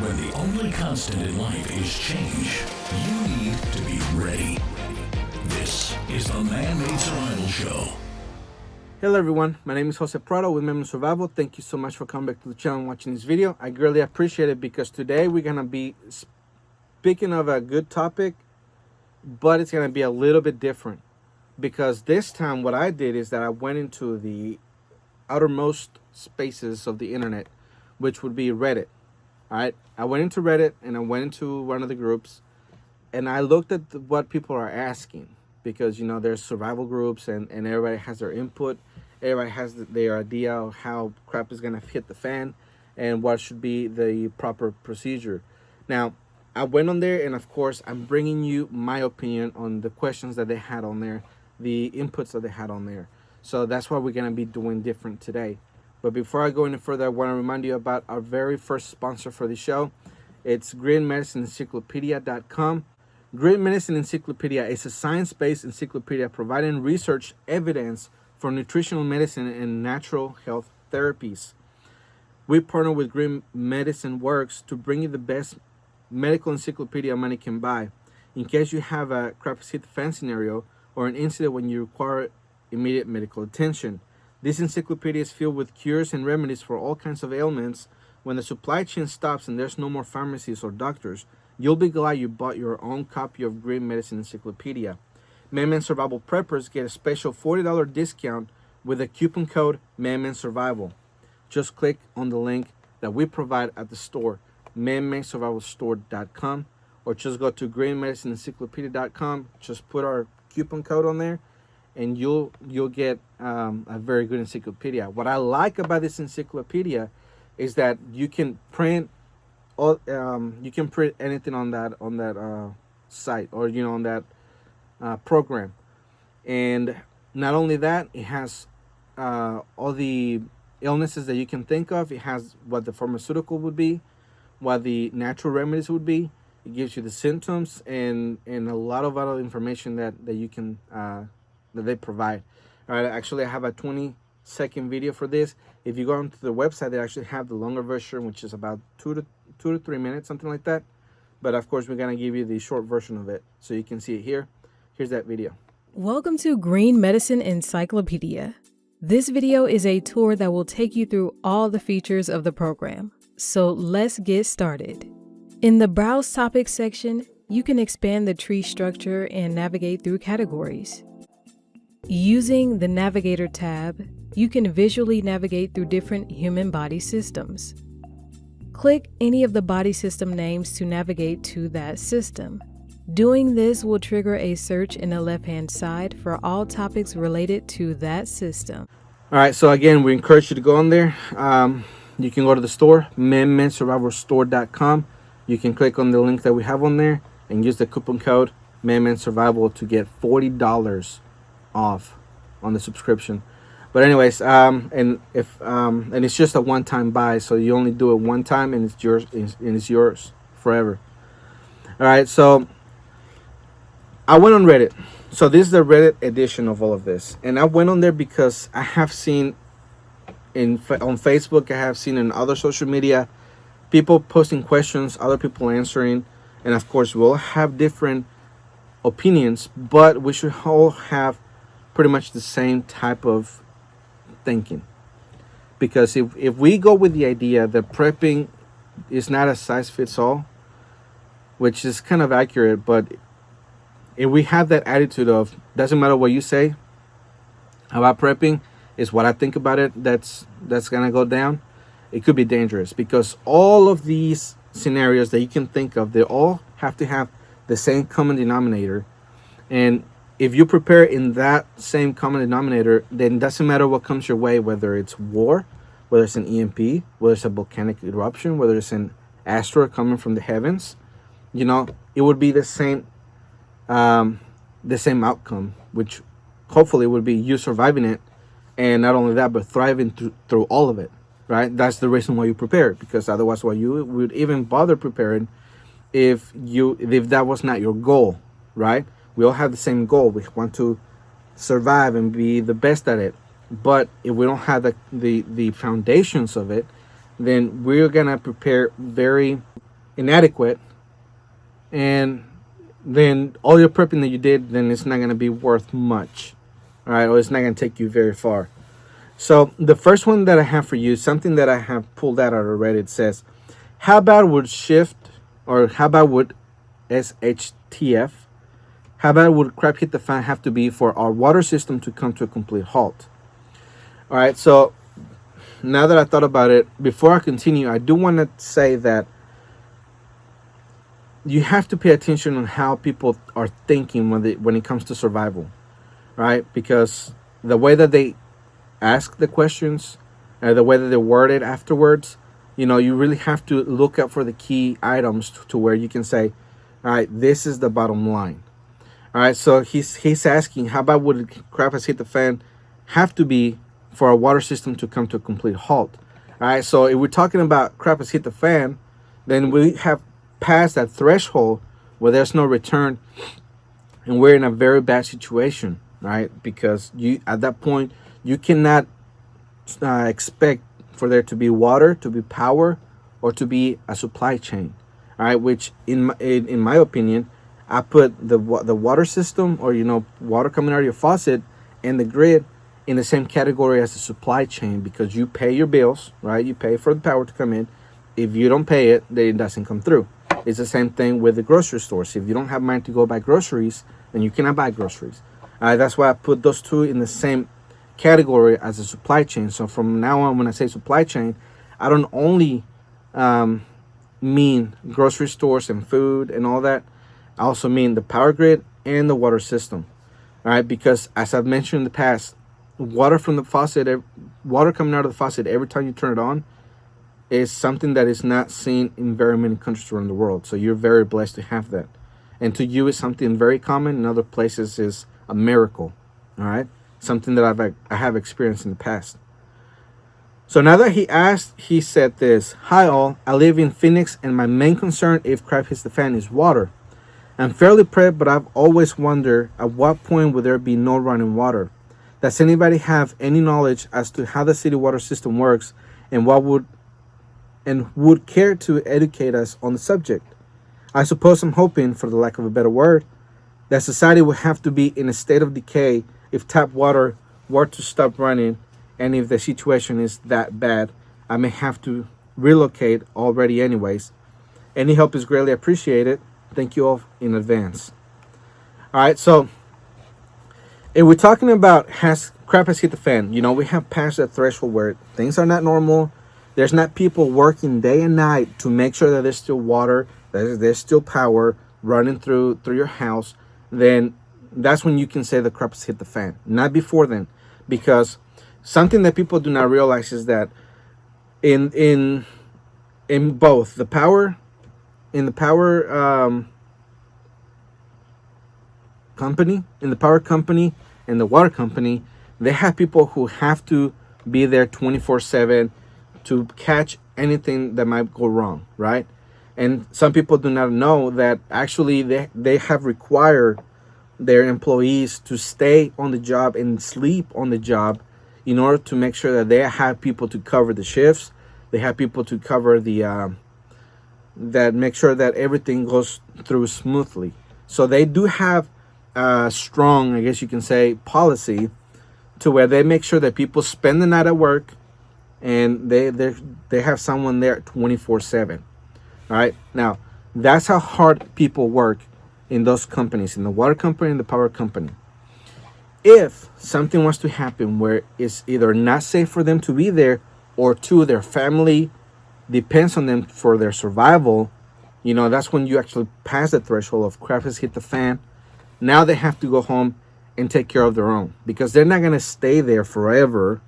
When the only constant in life is change, you need to be ready. This is the Man-Made Survival Show. Hello everyone, my name is Jose Prado with Man-Made Survival. Thank you so much for coming back to the channel and watching this video. I greatly appreciate it because today we're going to be speaking of a good topic, but it's going to be a little bit different. Because this time what I did is that I went into the outermost spaces of the internet, which would be Reddit. All right, I went into Reddit and I went into one of the groups and I looked at what people are asking, because you know there's survival groups and everybody has their input, everybody has their idea of how crap is gonna hit the fan and what should be the proper procedure. Now I went on there and of course I'm bringing you my opinion on the questions that they had on there, the inputs that they had on there. So that's what we're gonna be doing different today. But before I go any further, I want to remind you about our very first sponsor for the show. It's GreenMedicineEncyclopedia.com. Green Medicine Encyclopedia is a science-based encyclopedia providing research evidence for nutritional medicine and natural health therapies. We partner with Green Medicine Works to bring you the best medical encyclopedia money can buy. In case you have a crap hit the fan scenario or an incident when you require immediate medical attention. This encyclopedia is filled with cures and remedies for all kinds of ailments. When the supply chain stops and there's no more pharmacies or doctors, you'll be glad you bought your own copy of Green Medicine Encyclopedia. Man-Made Survival Preppers get a special $40 discount with the coupon code Man-Made-Survival. Just click on the link that we provide at the store, manmadesurvivalstore.com, or just go to greenmedicineencyclopedia.com. Just put our coupon code on there, and you'll get a very good encyclopedia. What I like about this encyclopedia is that you can print anything on that site, or you know, on that program. And not only that, it has all the illnesses that you can think of. It has what the pharmaceutical would be, what the natural remedies would be. It gives you the symptoms and a lot of other information that you can that they provide. All right, actually I have a 20-second video for this. If you go onto the website, they actually have the longer version, which is about 2 to 3 minutes, something like that. But of course, we're gonna give you the short version of it so you can see it here. Here's that video. Welcome to Green Medicine Encyclopedia. This video is a tour that will take you through all the features of the program. So let's get started. In the Browse Topics section, you can expand the tree structure and navigate through categories. Using the Navigator tab, you can visually navigate through different human body systems. Click any of the body system names to navigate to that system. Doing this will trigger a search in the left-hand side for all topics related to that system. All right, so again, we encourage you to go on there. You can go to the store, manmadesurvivalstore.com. You can click on the link that we have on there and use the coupon code ManMadeSurvival to get $40 off on the subscription. But anyways, and it's just a one-time buy, so you only do it one time and it's yours forever. All right, so I went on Reddit. So this is the Reddit edition of all of this, and I went on there because I have seen on Facebook, I have seen in other social media, people posting questions, other people answering, and of course we'll have different opinions, but we should all have pretty much the same type of thinking. Because if we go with the idea that prepping is not a size fits all, which is kind of accurate, but if we have that attitude of doesn't matter what you say about prepping, is what I think about it, that's gonna go down, it could be dangerous. Because all of these scenarios that you can think of, they all have to have the same common denominator. And if you prepare in that same common denominator, then it doesn't matter what comes your way, whether it's war, whether it's an EMP, whether it's a volcanic eruption, whether it's an asteroid coming from the heavens, you know, it would be the same outcome, which hopefully would be you surviving it, and not only that, but thriving through all of it, right? That's the reason why you prepare, because otherwise why you would even bother preparing if that was not your goal, right? We all have the same goal. We want to survive and be the best at it. But if we don't have the foundations of it, then we're gonna prepare very inadequate, and then all your prepping that you did, then it's not going to be worth much. All right, or it's not going to take you very far. So the first one that I have for you, something that I have pulled out already, it says, how about would shift, or how about would SHTF, how about would crap hit the fan have to be for our water system to come to a complete halt? All right, so now that I thought about it, before I continue, I do want to say that you have to pay attention on how people are thinking when it comes to survival, right? Because the way that they ask the questions, the way that they word it afterwards, you really have to look out for the key items to where you can say, all right, this is the bottom line. All right, so he's asking, how about would crap has hit the fan have to be for our water system to come to a complete halt? All right, so if we're talking about crap has hit the fan, then we have passed that threshold where there's no return, and we're in a very bad situation, right? Because at that point you cannot expect for there to be water, to be power, or to be a supply chain. All right, which in my opinion, I put the water system, or water coming out of your faucet, and the grid in the same category as the supply chain, because you pay your bills, right? You pay for the power to come in. If you don't pay it, then it doesn't come through. It's the same thing with the grocery stores. If you don't have money to go buy groceries, then you cannot buy groceries. That's why I put those two in the same category as a supply chain. So from now on, when I say supply chain, I don't only mean grocery stores and food and all that. I also mean the power grid and the water system. All right, because as I've mentioned in the past, water from the faucet, water coming out of the faucet every time you turn it on, is something that is not seen in very many countries around the world. So you're very blessed to have that. And to you, it's something very common. In other places, is a miracle. All right, something that I have experienced in the past. So now that he asked, he said this: hi all, I live in Phoenix, and my main concern if crap hits the fan is water. I'm fairly prepped, but I've always wondered at what point would there be no running water. Does anybody have any knowledge as to how the city water system works, and would care to educate us on the subject? I suppose I'm hoping, for the lack of a better word, that society would have to be in a state of decay if tap water were to stop running, and if the situation is that bad, I may have to relocate already anyways. Any help is greatly appreciated. Thank you all in advance. All right, so if we're talking about crap has hit the fan, we have passed that threshold where things are not normal. There's not people working day and night to make sure that there's still water, that there's still power running through your house. Then that's when you can say the crap has hit the fan. Not before then, because something that people do not realize is that in both the power company and the water company, they have people who have to be there 24/7 to catch anything that might go wrong, right? And some people do not know that actually they have required their employees to stay on the job and sleep on the job in order to make sure that they have people to cover the shifts. They have people to cover that make sure that everything goes through smoothly. So they do have a strong, I guess you can say, policy to where they make sure that people spend the night at work, and they have someone there 24/7. All right, now that's how hard people work in those companies, in the water company and the power company. If something was to happen where it's either not safe for them to be there, or two, their family depends on them for their survival, that's when you actually pass the threshold of crap has hit the fan. Now they have to go home and take care of their own, because they're not going to stay there forever,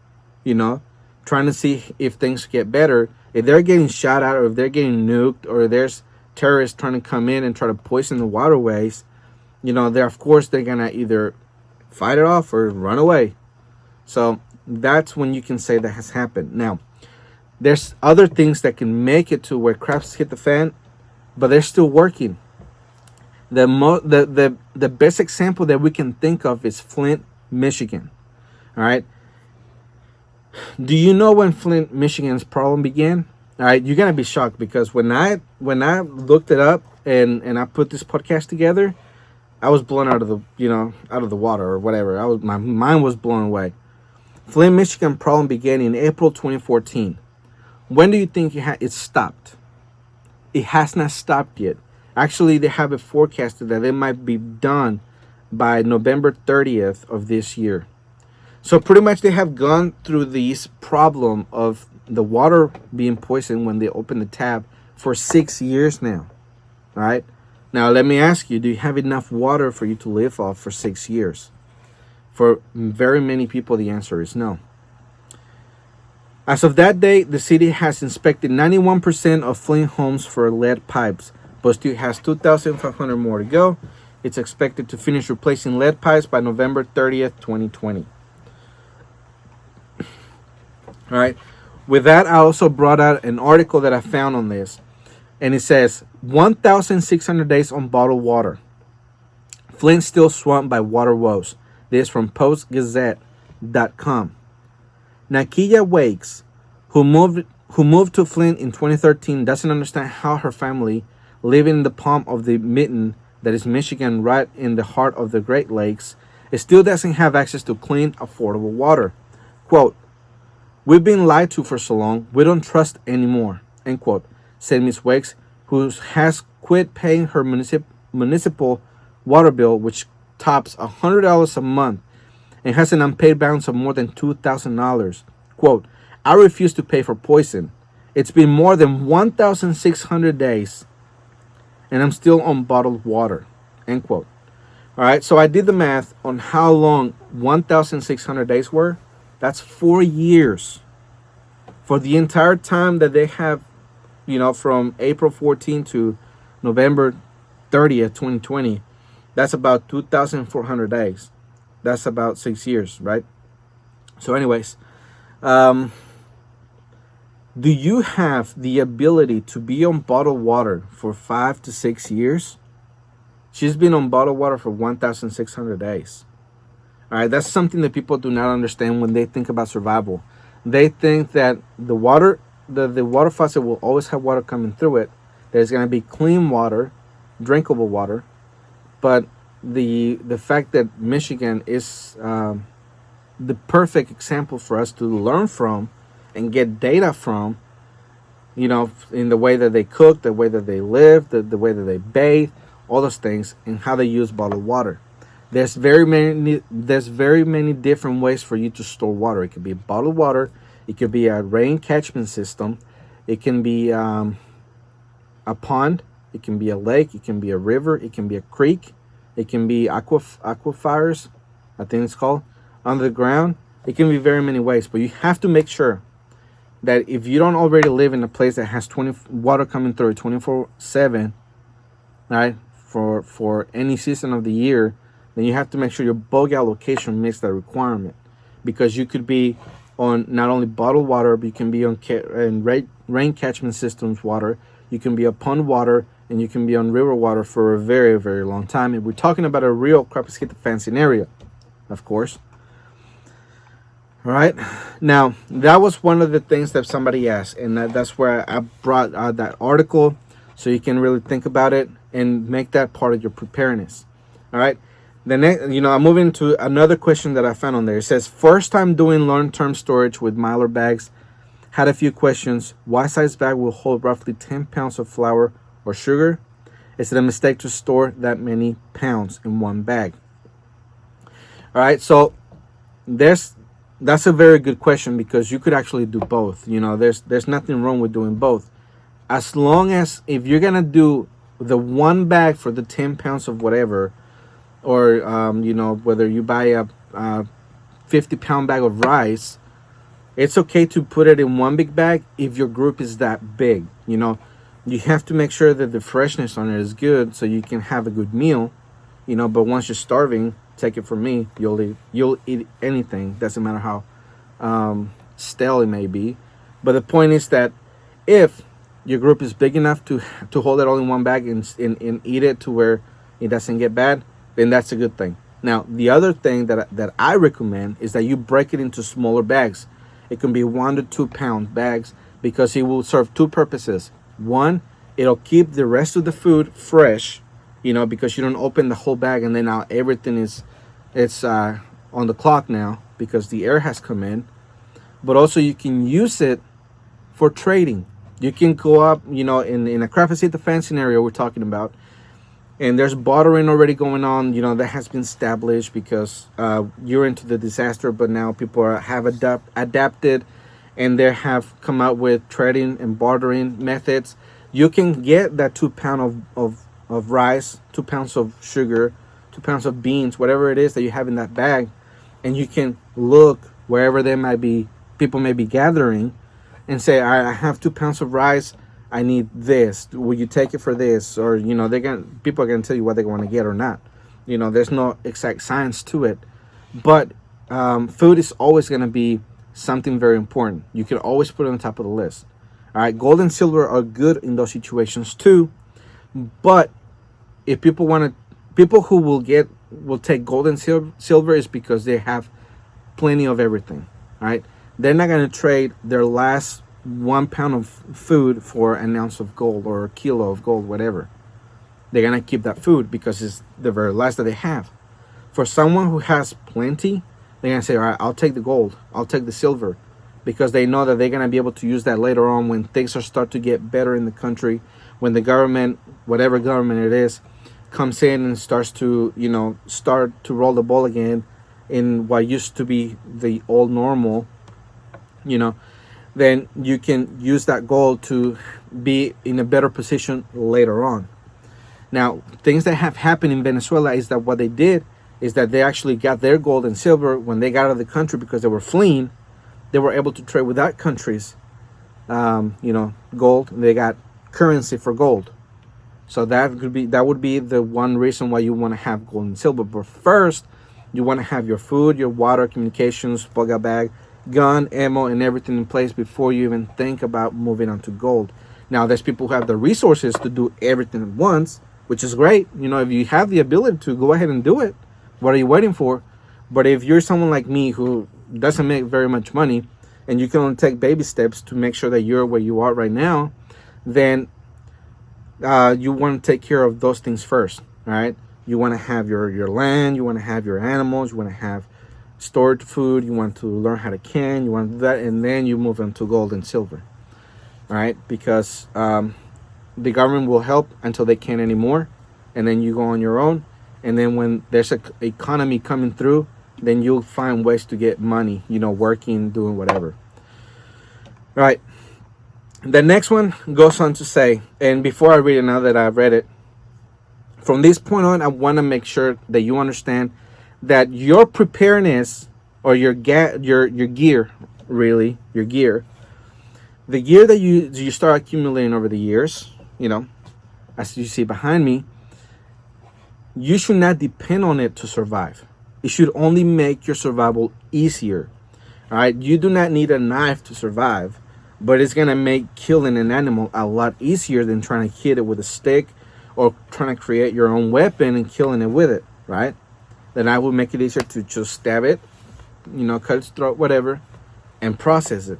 trying to see if things get better. If they're getting shot at, or if they're getting nuked, or there's terrorists trying to come in and try to poison the waterways, of course they're going to either fight it off or run away. So that's when you can say that has happened. Now, there's other things that can make it to where craps hit the fan, but they're still working. The best example that we can think of is Flint, Michigan. All right. Do you know when Flint, Michigan's problem began? All right, you're gonna be shocked because when I looked it up and I put this podcast together, I was blown out of the out of the water or whatever. My mind was blown away. Flint, Michigan problem began in April 2014. When do you think it stopped? It has not stopped yet. Actually, they have it forecasted that it might be done by November 30th of this year. So pretty much they have gone through this problem of the water being poisoned when they open the tap for 6 years now. All right. Now, let me ask you, do you have enough water for you to live off for 6 years? For very many people, the answer is no. As of that day, the city has inspected 91% of Flint homes for lead pipes, but still has 2,500 more to go. It's expected to finish replacing lead pipes by November 30th, 2020. All right. With that, I also brought out an article that I found on this. And it says, 1,600 days on bottled water. Flint still swamped by water woes. This from postgazette.com. Nakia Wakes, who moved to Flint in 2013, doesn't understand how her family, living in the palm of the mitten that is Michigan, right in the heart of the Great Lakes, still doesn't have access to clean, affordable water. Quote, "We've been lied to for so long, we don't trust anymore," end quote, said Ms. Wakes, who has quit paying her municipal water bill, which tops $100 a month, and has an unpaid balance of more than $2,000. Quote, "I refuse to pay for poison. It's been more than 1,600 days, and I'm still on bottled water," end quote. All right, so I did the math on how long 1,600 days were. That's 4 years. For the entire time that they have, from April 14 to November 30th, 2020, that's about 2,400 days. That's about 6 years, right? So anyways, do you have the ability to be on bottled water for 5 to 6 years? She's been on bottled water for 1,600 days. All right, that's something that people do not understand when they think about survival. They think that the water faucet will always have water coming through it. There's going to be clean water, drinkable water, but the fact that Michigan is the perfect example for us to learn from and get data from, in the way that they cook, the way that they live, the way that they bathe, all those things, and how they use bottled water. There's very many different ways for you to store water. It could be bottled water. It could be a rain catchment system. It can be a pond. It can be a lake. It can be a river. It can be a creek. It can be aquifers, I think it's called, under the ground. It can be very many ways, but you have to make sure that if you don't already live in a place that has water coming through 24/7, right, for any season of the year, then you have to make sure your bug out location meets that requirement, because you could be on not only bottled water, but you can be on rain catchment systems water, you can be on pond water, and you can be on river water for a very, very long time. And we're talking about a real crop escape fencing area, of course. All right. Now, that was one of the things that somebody asked, and that's where I brought that article, so you can really think about it and make that part of your preparedness. All right. The next, I'm moving to another question that I found on there. It says, first time doing long-term storage with Mylar bags. Had a few questions. What size bag will hold roughly 10 pounds of flour or sugar? Is it a mistake to store that many pounds in one bag? All right, so that's a very good question, because you could actually do both. There's nothing wrong with doing both, as long as if you're gonna do the one bag for the 10 pounds of whatever, or whether you buy a 50-pound bag of rice, it's okay to put it in one big bag if your group is that big. You have to make sure that the freshness on it is good so you can have a good meal. But once you're starving, take it from me, you'll eat anything. Doesn't matter how stale it may be. But the point is that if your group is big enough to hold it all in one bag and eat it to where it doesn't get bad, then that's a good thing. Now, the other thing that I recommend is that you break it into smaller bags. It can be 1 to 2 pound bags because it will serve two purposes. One, it'll keep the rest of the food fresh, because you don't open the whole bag and then now everything it's on the clock now because the air has come in. But also you can use it for trading. You can go up, in a craft estate defense scenario we're talking about, and there's bartering already going on, that has been established because you're into the disaster, but now people have adapted, and they have come out with trading and bartering methods. You can get that 2 pound of rice, 2 pounds of sugar, 2 pounds of beans, whatever it is that you have in that bag, and you can look wherever people may be gathering, and say, I have 2 pounds of rice. I need this. Will you take it for this? Or people are gonna tell you what they want to get or not. There's no exact science to it, but food is always gonna be something very important. You can always put it on top of the list. All right, gold and silver are good in those situations too, but if people who will take gold and silver is because they have plenty of everything. All right, they're not gonna trade their last 1 pound of food for an ounce of gold or a kilo of gold, whatever. They're gonna keep that food because it's the very last that they have. For someone who has plenty, they're gonna say, all right, I'll take the gold, I'll take the silver, because they know that they're gonna be able to use that later on when things start to get better in the country, when the government, whatever government it is, comes in and starts to roll the ball again in what used to be the old normal, then you can use that gold to be in a better position later on. Now, things that have happened in Venezuela is that what they did is that they actually got their gold and silver when they got out of the country because they were fleeing. They were able to trade with that country's, gold, and they got currency for gold. So that would be the one reason why you want to have gold and silver. But first, you want to have your food, your water, communications, bug bag, gun, ammo, and everything in place before you even think about moving on to gold. Now, there's people who have the resources to do everything at once, which is great. If you have the ability to, go ahead and do it. What are you waiting for? But if you're someone like me who doesn't make very much money, and you can only take baby steps to make sure that you're where you are right now, then you want to take care of those things first. All right, you want to have your land, you want to have your animals, you want to have stored food, you want to learn how to can, you want to do that, and then you move into gold and silver. All right, because the government will help until they can't anymore, and then you go on your own, and then when there's an economy coming through, then you'll find ways to get money, working, doing whatever. All right, the next one goes on to say, and before I read it, now that I've read it, from this point on, I want to make sure that you understand that your preparedness, or your gear, really, your gear, the gear that you start accumulating over the years, as you see behind me, you should not depend on it to survive. It should only make your survival easier. All right, you do not need a knife to survive, but it's gonna make killing an animal a lot easier than trying to hit it with a stick or trying to create your own weapon and killing it with it, right? Then I will make it easier to just stab it, cut its throat, whatever, and process it.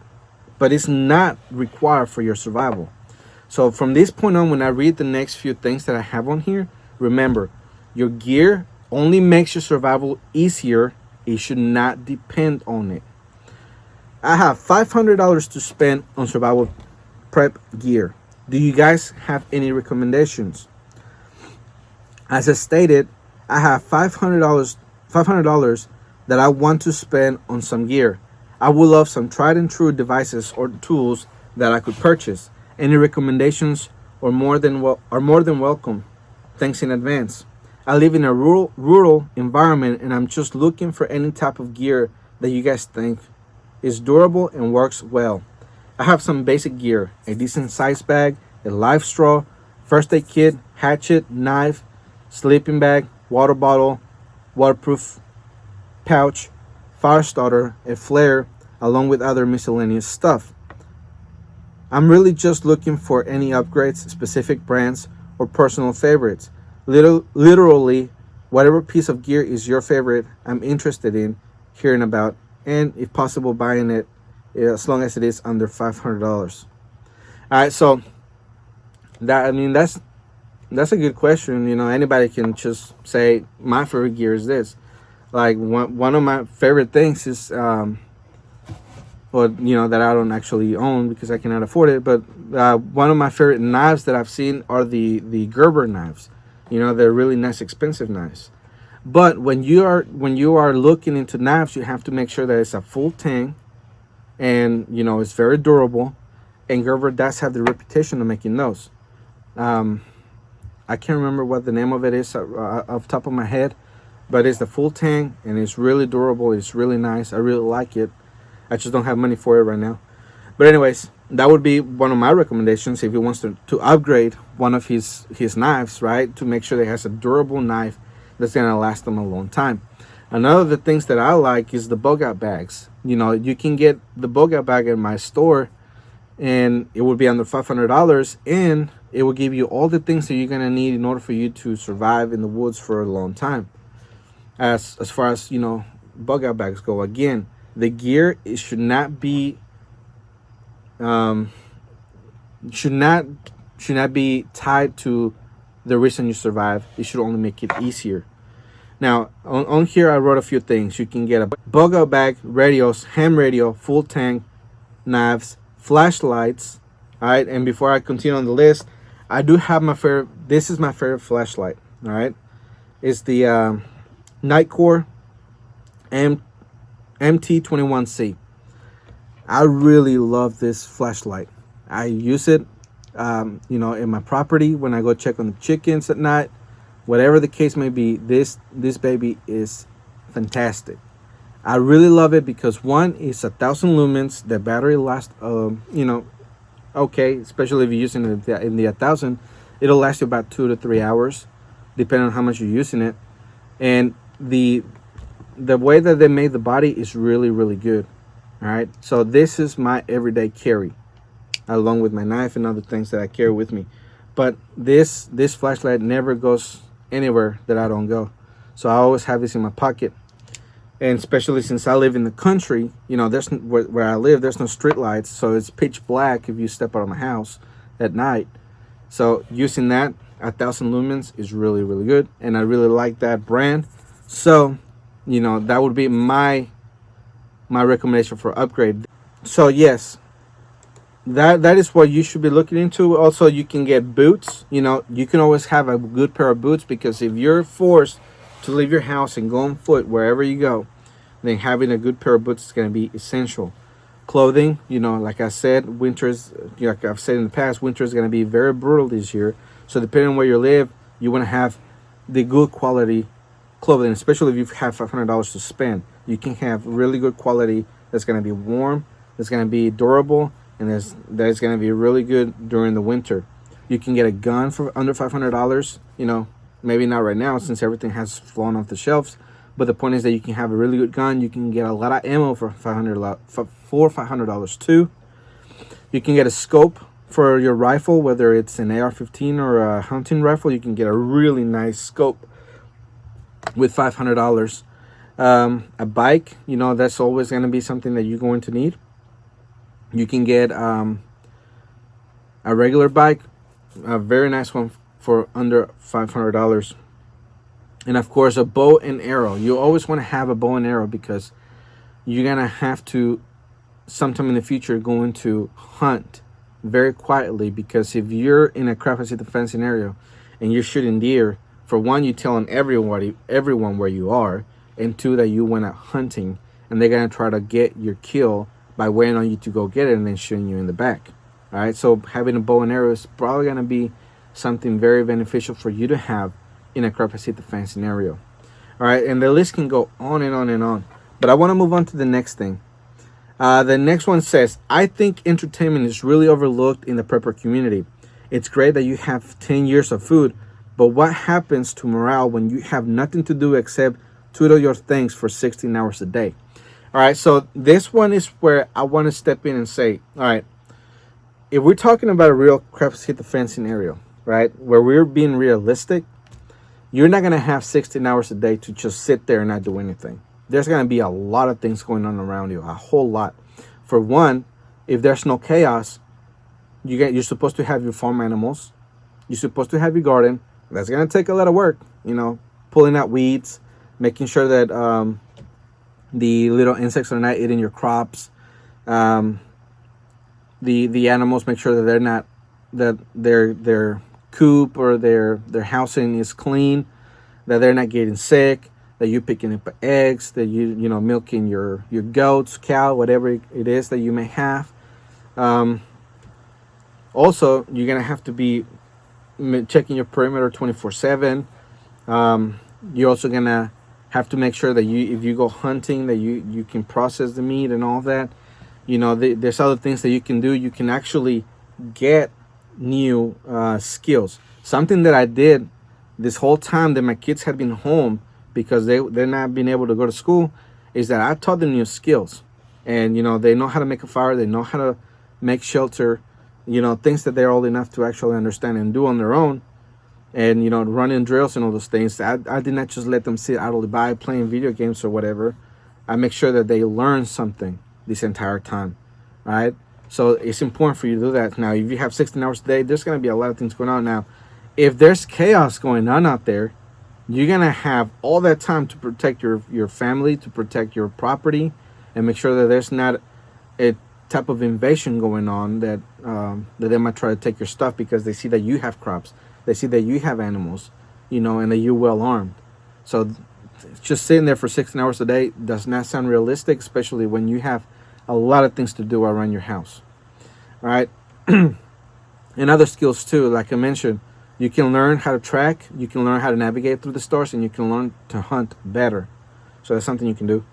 But it's not required for your survival. So from this point on, when I read the next few things that I have on here, remember, your gear only makes your survival easier. It should not depend on it. I have $500 to spend on survival prep gear. Do you guys have any recommendations? As I stated, I have $500 that I want to spend on some gear. I would love some tried and true devices or tools that I could purchase. Any recommendations are more than welcome. Thanks in advance. I live in a rural environment, and I'm just looking for any type of gear that you guys think is durable and works well. I have some basic gear: a decent size bag, a live straw, first aid kit, hatchet, knife, sleeping bag, water bottle, waterproof pouch, fire starter, a flare, along with other miscellaneous stuff. I'm really just looking for any upgrades, specific brands, or personal favorites. Literally, whatever piece of gear is your favorite, I'm interested in hearing about, and if possible, buying it, as long as it is under $500. All right, so that's a good question. Anybody can just say my favorite gear is this. Like one of my favorite things is well, that I don't actually own because I cannot afford it. But one of my favorite knives that I've seen are the Gerber knives. They're really nice, expensive knives. But when you are looking into knives, you have to make sure that it's a full tang, and it's very durable. And Gerber does have the reputation of making those. I can't remember what the name of it is off the top of my head, but it's the full tang and it's really durable. It's really nice. I really like it. I just don't have money for it right now. But anyways, that would be one of my recommendations if he wants to upgrade one of his knives, right? To make sure that he has a durable knife that's gonna last them a long time. Another of the things that I like is the bug out bags. You can get the bug out bag in my store, and it would be under $500, and it will give you all the things that you're gonna need in order for you to survive in the woods for a long time. As far as bug out bags go, again, the gear should not be should not be tied to the reason you survive. It should only make it easier. Now, on here, I wrote a few things. You can get a bug out bag, radios, ham radio, full tank, knives, flashlights. All right, and before I continue on the list, I do have my favorite. This is my favorite flashlight. All right, it's the Nightcore MT21C. I really love this flashlight. I use it, in my property when I go check on the chickens at night. Whatever the case may be, this baby is fantastic. I really love it because one, it's 1,000 lumens. The battery lasts, okay, especially if you're using it in the 1,000, it'll last you about 2 to 3 hours, depending on how much you're using it. And the way that they made the body is really, really good. All right, so this is my everyday carry, along with my knife and other things that I carry with me. But this flashlight never goes anywhere that I don't go, so I always have this in my pocket. And especially since I live in the country, there's where I live, there's no street lights, so it's pitch black if you step out of my house at night. So using that 1,000 lumens is really, really good, and I really like that brand. So that would be my recommendation for upgrade. So yes, that is what you should be looking into. Also, you can get boots. You can always have a good pair of boots, because if you're forced to leave your house and go on foot wherever you go, then having a good pair of boots is going to be essential. Clothing, like I said, like I've said in the past, winter is going to be very brutal this year. So depending on where you live, you want to have the good quality clothing, especially if you have $500 to spend. You can have really good quality that's going to be warm, that's going to be durable, and that's going to be really good during the winter. You can get a gun for under $500. Maybe not right now since everything has flown off the shelves. But the point is that you can have a really good gun. You can get a lot of ammo for $500 too. You can get a scope for your rifle, whether it's an AR-15 or a hunting rifle. You can get a really nice scope with $500. A bike, that's always going to be something that you're going to need. You can get a regular bike, a very nice one for under $500. And of course, a bow and arrow. You always want to have a bow and arrow, because you're going to have to, sometime in the future, going to hunt very quietly. Because if you're in a crop defense scenario and you're shooting deer, for one, you're telling everyone where you are, and two, that you went out hunting, and they're going to try to get your kill by waiting on you to go get it and then shooting you in the back. All right, so having a bow and arrow is probably going to be something very beneficial for you to have in a crop defense scenario. All right, and the list can go on and on and on, but I want to move on to the next thing. The next one says, I think entertainment is really overlooked in the prepper community. It's great that you have 10 years of food, but what happens to morale when you have nothing to do except twiddle your things for 16 hours a day? All right, so this one is where I want to step in and say, all right, if we're talking about a real crop defense scenario, right, where we're being realistic, you're not going to have 16 hours a day to just sit there and not do anything. There's going to be a lot of things going on around you, a whole lot. For one, if there's no chaos, you're supposed to have your farm animals. You're supposed to have your garden. That's gonna take a lot of work. Pulling out weeds, making sure that the little insects are not eating your crops. The animals, make sure that they're not, that their coop or their housing is clean, that they're not getting sick, that you're picking up eggs, that you milking your goats, cow, whatever it is that you may have. Also, you're gonna have to be checking your perimeter 24/7. You're also gonna have to make sure that if you go hunting, that you can process the meat and all that. There's other things that you can do. You can actually get new skills. Something that I did this whole time that my kids had been home because they're not being able to go to school is that I taught them new skills. And they know how to make a fire, they know how to make shelter, things that they're old enough to actually understand and do on their own. And running drills and all those things. I did not just let them sit idly by playing video games or whatever. I make sure that they learn something this entire time, right? So it's important for you to do that. Now, if you have 16 hours a day, there's going to be a lot of things going on. Now, if there's chaos going on out there, you're going to have all that time to protect your family, to protect your property, and make sure that there's not a type of invasion going on that they might try to take your stuff because they see that you have crops, they see that you have animals, and that you're well armed. So just sitting there for 16 hours a day does not sound realistic, especially when you have a lot of things to do around your house. All right. And other skills too, like I mentioned, you can learn how to track, you can learn how to navigate through the stores, and you can learn to hunt better. So that's something you can do.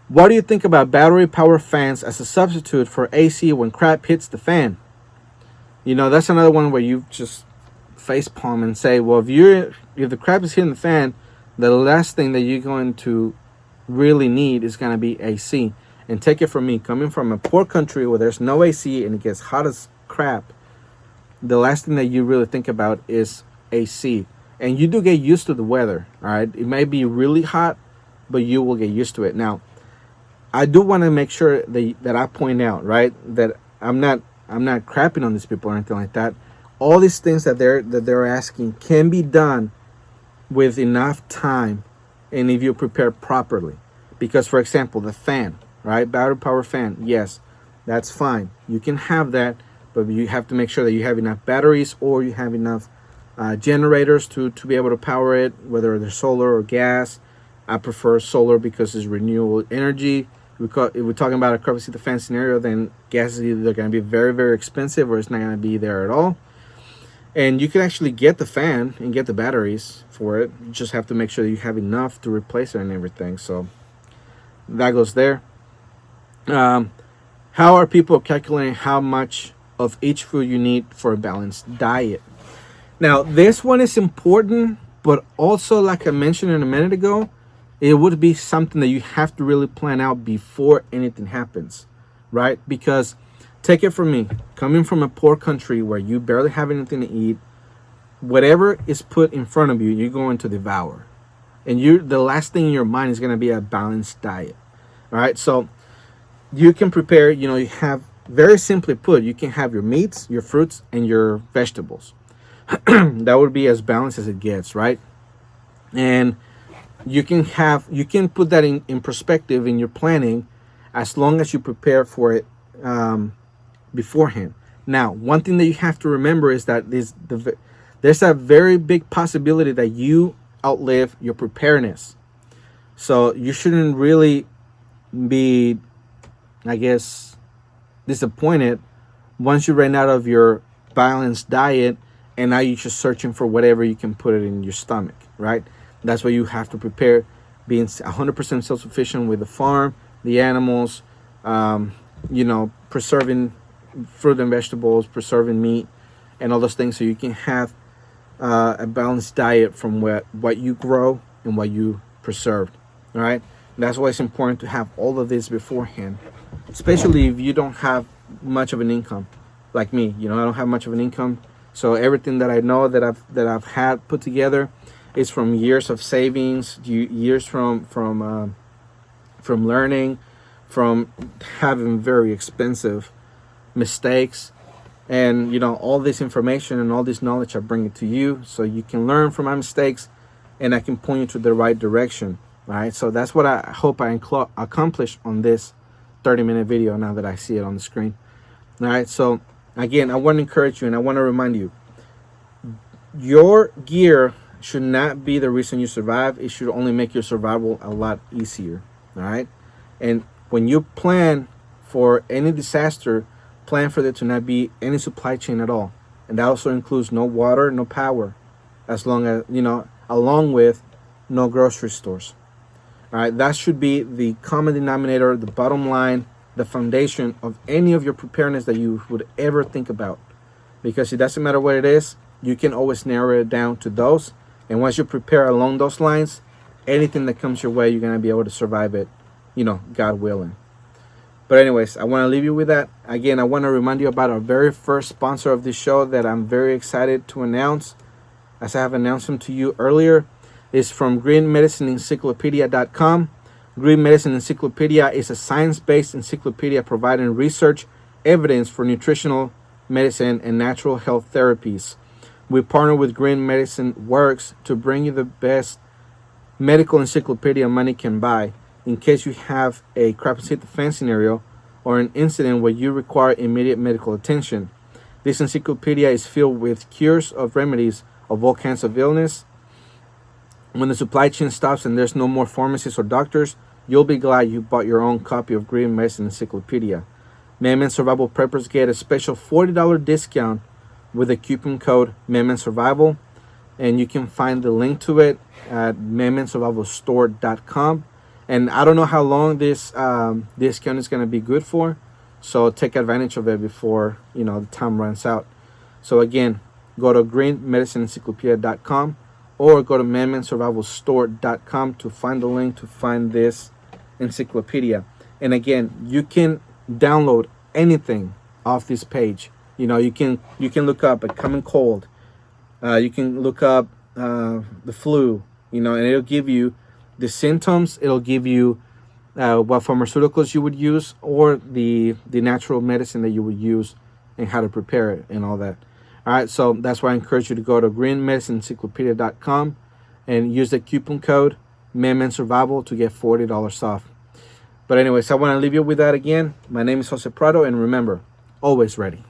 What do you think about battery power fans as a substitute for AC when crap hits the fan? That's another one where you just face palm and say, well, if the crap is hitting the fan, the last thing that you're going to really need is going to be AC. And take it from me, coming from a poor country where there's no AC and it gets hot as crap, the last thing that you really think about is AC. And you do get used to the weather, all right? It may be really hot, but you will get used to it. Now, I do want to make sure that I point out, right, that I'm not crapping on these people or anything like that. All these things that they're asking can be done with enough time and if you prepare properly. Because, for example, the fan, right, battery power fan, yes, that's fine. You can have that, but you have to make sure that you have enough batteries or you have enough generators to be able to power it, whether they're solar or gas. I prefer solar because it's renewable energy. If we're talking about a crap hit the fan scenario, then gas is either going to be very, very expensive or it's not going to be there at all. And you can actually get the fan and get the batteries for it. You just have to make sure that you have enough to replace it and everything. So that goes there. How are people calculating how much of each food you need for a balanced diet? Now, this one is important, but also, like I mentioned a minute ago, it would be something that you have to really plan out before anything happens, right? Because take it from me, coming from a poor country where you barely have anything to eat, whatever is put in front of you, you're going to devour. And the last thing in your mind is going to be a balanced diet. All right, so you can prepare, you have, very simply put, you can have your meats, your fruits, and your vegetables. That would be as balanced as it gets, right? And you can put that in perspective in your planning as long as you prepare for it beforehand. Now, one thing that you have to remember is that there's a very big possibility that you outlive your preparedness. So you shouldn't really be, I guess, disappointed once you ran out of your balanced diet and now you're just searching for whatever you can put it in your stomach, right? That's why you have to prepare, being 100% self-sufficient with the farm, the animals, preserving fruit and vegetables, preserving meat, and all those things, so you can have a balanced diet from what you grow and what you preserved. All right, and that's why it's important to have all of this beforehand, especially if you don't have much of an income, like me. I don't have much of an income, so everything that I know that I've had put together is from years of savings, years from learning, from having very expensive mistakes, And all this information and all this knowledge I bring it to you so you can learn from my mistakes, and I can point you to the right direction. All right, so that's what I hope I accomplish on this 30-minute video now that I see it on the screen. All right, so again, I want to encourage you and I want to remind you, your gear should not be the reason you survive. It should only make your survival a lot easier. All right, and when you plan for any disaster, plan for there to not be any supply chain at all, and that also includes no water, no power, as long as along with no grocery stores. All right, that should be the common denominator, the bottom line, the foundation of any of your preparedness that you would ever think about, because it doesn't matter what it is, you can always narrow it down to those. And once you prepare along those lines, anything that comes your way, you're going to be able to survive it, God willing. But anyways, I want to leave you with that. Again, I want to remind you about our very first sponsor of this show that I'm very excited to announce, as I have announced them to you earlier. Is from greenmedicineencyclopedia.com. Green Medicine Encyclopedia is a science-based encyclopedia providing research evidence for nutritional medicine and natural health therapies. We partner with Green Medicine Works to bring you the best medical encyclopedia money can buy in case you have a crap defense scenario or an incident where you require immediate medical attention. This encyclopedia is filled with cures of remedies of all kinds of illness. When the supply chain stops and there's no more pharmacists or doctors, you'll be glad you bought your own copy of Green Medicine Encyclopedia. Man Survival Preppers get a special $40 discount with the coupon code ManSurvival, and you can find the link to it at mansurvivalstore.com. And I don't know how long this discount is going to be good for, so take advantage of it before the time runs out. So again, go to greenmedicineencyclopedia.com or go to mansurvivalstore.com to find the link to find this encyclopedia. And again, you can download anything off this page. You can look up a common cold. You can look up the flu. And it'll give you the symptoms. It'll give you what pharmaceuticals you would use, or the natural medicine that you would use, and how to prepare it and all that. All right, so that's why I encourage you to go to greenmedicineencyclopedia.com and use the coupon code ManSurvival to get $40 off. But anyways, I want to leave you with that again. My name is Jose Prado, and remember, always ready.